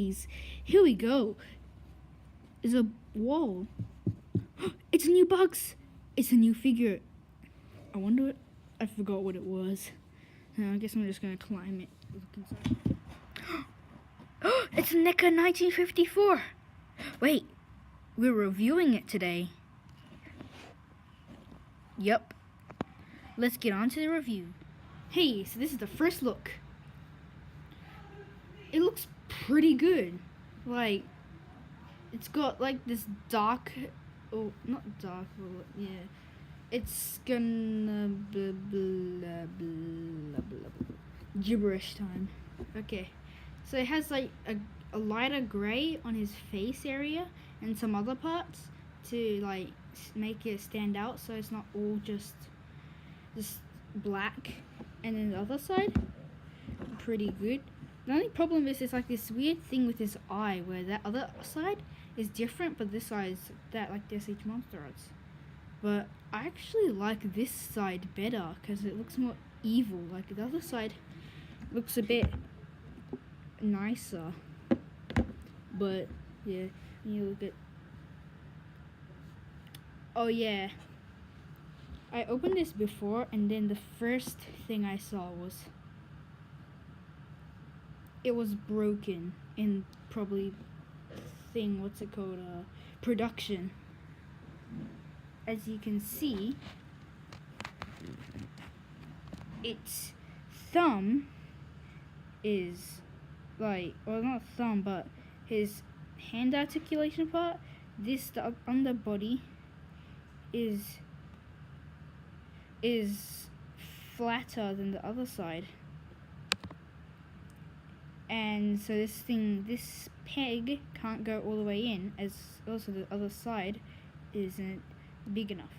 Jeez. Here we go. There's a wall. It's a new Bugs. It's a new figure. I wonder. I forgot what it was. I guess I'm just gonna climb it. Look inside. It's Neca 1954. Wait, we're reviewing it today. Yep. Let's get on to the review. Hey, so this is the first look. It looks pretty good. Like, it's got like this dark, oh, not dark, yeah. It's gonna blah, blah, blah, blah, blah. Gibberish time. Okay. So it has like a lighter grey on his face area and some other parts to like make it stand out, so it's not all just black. And then the other side, pretty good. The only problem is it's like this weird thing with his eye where that other side is different, but this side is that like the SH Monster Arts. But I actually like this side better because it looks more evil. Like the other side looks a bit nicer. But yeah, you look at. Oh yeah. I opened this before, and then the first thing I saw was it was broken in probably what's it called, production. As you can see, its thumb is like, well, not thumb, but his hand articulation part, the underbody is flatter than the other side. And so this peg can't go all the way in, as also the other side isn't big enough.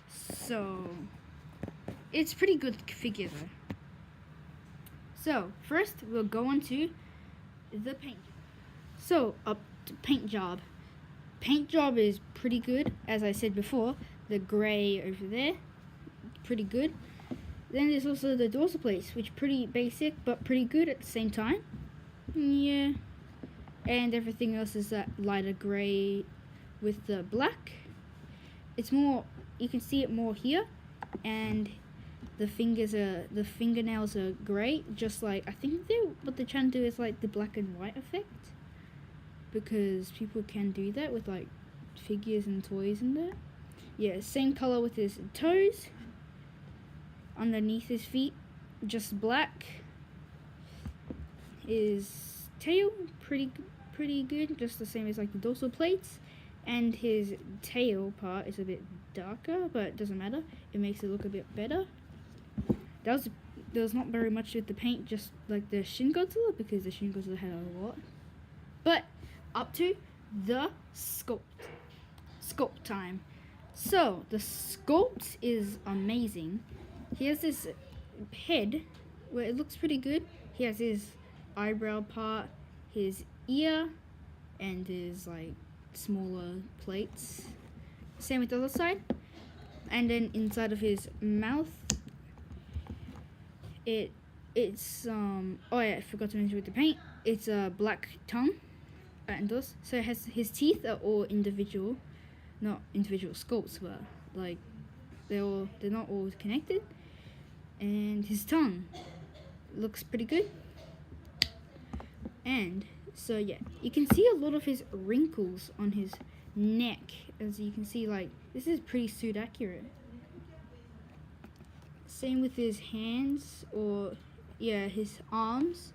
So it's pretty good figure though. So first we'll go on to the paint. So up to paint job. Paint job is pretty good, as I said before. The grey over there, pretty good. Then there's also the dorsal plates, which pretty basic but pretty good at the same time. Yeah. And everything else is that lighter grey with the black. It's more, you can see it more here, and the fingernails are grey, just like, I think what they're trying to do is like the black and white effect, because people can do that with like figures and toys and that. Yeah, same color with his toes. Underneath his feet, just black. His tail, pretty good, just the same as like the dorsal plates. And his tail part is a bit darker, but it doesn't matter. It makes it look a bit better. There was not very much with the paint, just like the Shin Godzilla, because the Shin Godzilla had a lot. But up to the sculpt time. So the sculpt is amazing. He has this head where it looks pretty good. He has his eyebrow part, his ear, and his like smaller plates. Same with the other side. And then inside of his mouth, it's oh yeah, I forgot to mention with the paint. It's a black tongue, and those. So it has his teeth are all individual, not individual sculpts, but like they're not all connected. And his tongue looks pretty good. And so yeah, you can see a lot of his wrinkles on his neck, as you can see, like this is pretty suit accurate. Same with his hands, or yeah, his arms.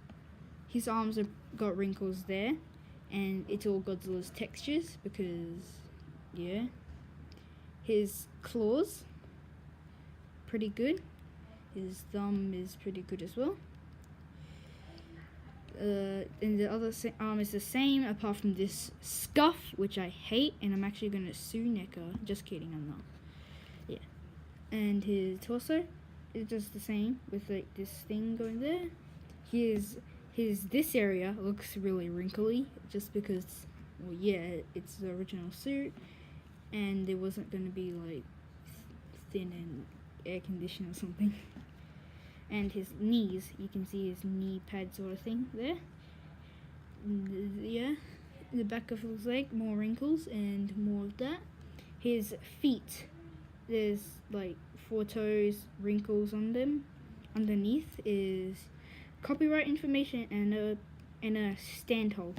His arms have got wrinkles there, and it's all Godzilla's textures because yeah. His claws, pretty good. His thumb is pretty good as well. And the other arm is the same, apart from this scuff, which I hate, and I'm actually gonna sue Neca. Just kidding, I'm not. Yeah. And his torso is just the same, with like this thing going there. This area looks really wrinkly, just because, well, yeah, it's the original suit, and it wasn't gonna be like thin and air conditioned or something. And his knees, you can see his knee pad sort of thing there. Yeah, the back of his leg, more wrinkles and more of that. His feet, there's like 4 toes, wrinkles on them. Underneath is copyright information and a stand hole.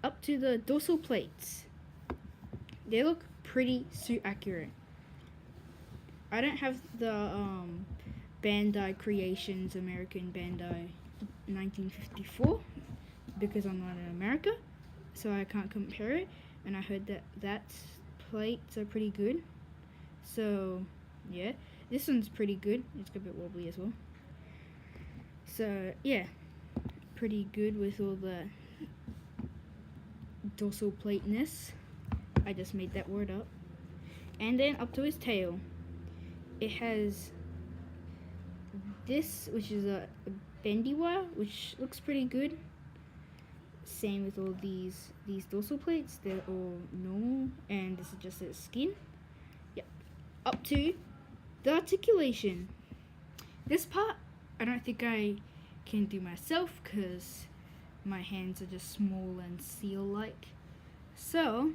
Up to the dorsal plates. They look pretty suit accurate. I don't have the Bandai Creations American Bandai 1954 because I'm not in America, so I can't compare it. And I heard that plates are pretty good. So yeah, this one's pretty good. It's a bit wobbly as well. So yeah, pretty good with all the dorsal plateness. I just made that word up. And then up to his tail, it has this, which is a bendy wire, which looks pretty good. Same with all these dorsal plates, they're all normal, and this is just its skin. Yep. Up to the articulation. This part, I don't think I can do myself because my hands are just small and seal-like. So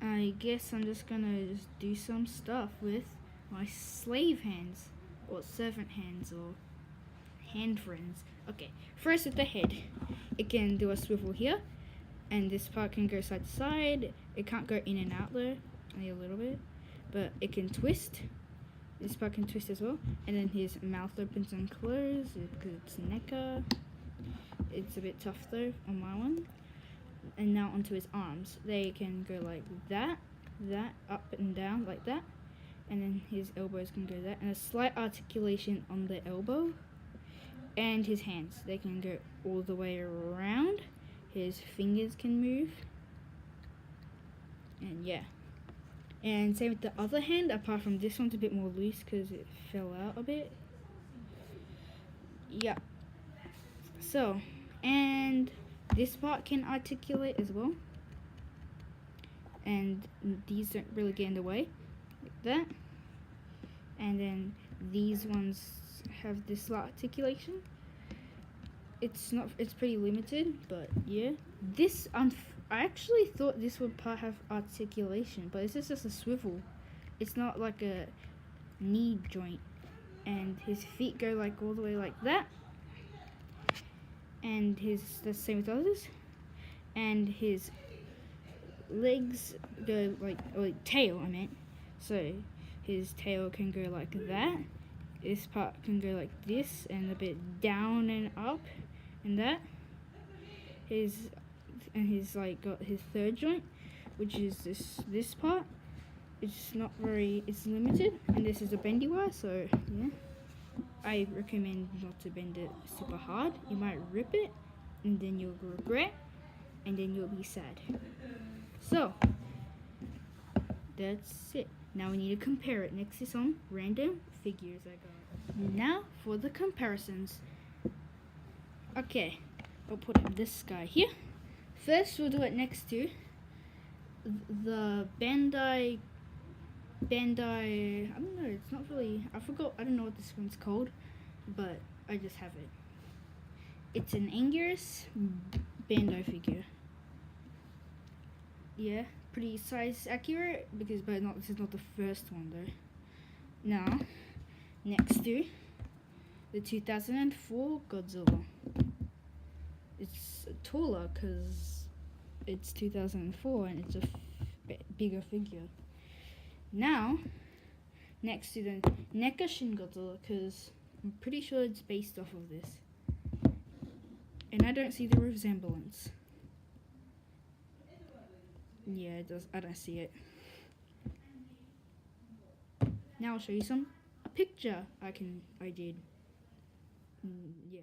I guess I'm just gonna do some stuff with my slave hands, or servant hands, or hand friends. Okay, first with the head. It can do a swivel here, and this part can go side to side. It can't go in and out though, only a little bit, but it can twist. This part can twist as well, and then his mouth opens and closes because it's Neca. It's a bit tough though on my one. And now onto his arms. They can go like that, up and down like that, and then his elbows can go that, and a slight articulation on the elbow. And his hands, they can go all the way around. His fingers can move, and yeah. And same with the other hand, apart from this one's a bit more loose because it fell out a bit. Yeah. So, and this part can articulate as well. And these don't really get in the way, like that. And then these ones have this articulation. It's pretty limited, but yeah. This, I actually thought this would part have articulation, but this is just a swivel. It's not like a knee joint. And his feet go like all the way like that. And the same with others. And his legs go like tail, I meant. So his tail can go like that. This part can go like this and a bit down and up and that. He's like got his third joint, which is this part. It's limited, and this is a bendy wire, so yeah. I recommend not to bend it super hard. You might rip it, and then you'll regret, and then you'll be sad. So that's it. Now we need to compare it. Next is some random figures I got. Now for the comparisons. Okay, I'll put this guy here. First we'll do it next to the Bandai, I don't know, it's not really, I don't know what this one's called, but I just have it. It's an Anguirus Bandai figure. Yeah, pretty size accurate, this is not the first one though. Now, next to the 2004 Godzilla. It's taller because it's 2004 and it's a bigger figure. Now, next to the Neca Godzilla, because I'm pretty sure it's based off of this. And I don't see the resemblance. Yeah, it does. I don't see it. Now I'll show you a picture I did. Yeah.